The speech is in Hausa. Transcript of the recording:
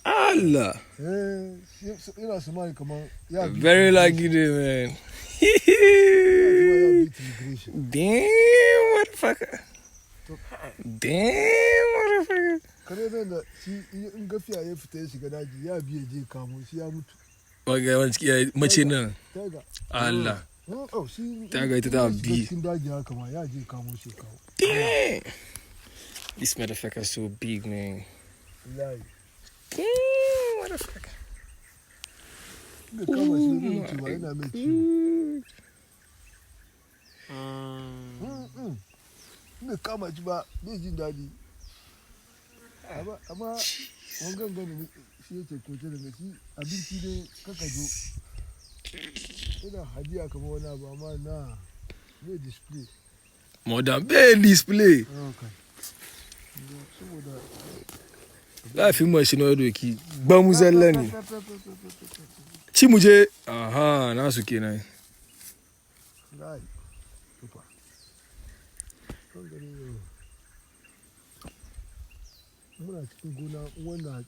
Allah. Very lucky day, man. Damn, motherfucker. Damn, motherfucker. Okay, mace nan. Allah. Ta ga ita ta bi. Damn. This motherfucker is so big, man. Damn, motherfucker. More than bad display. Life much no doki. Ba mu zalla ne. Ci mu je. Aha, na su kenan. Muna cikin gona wanda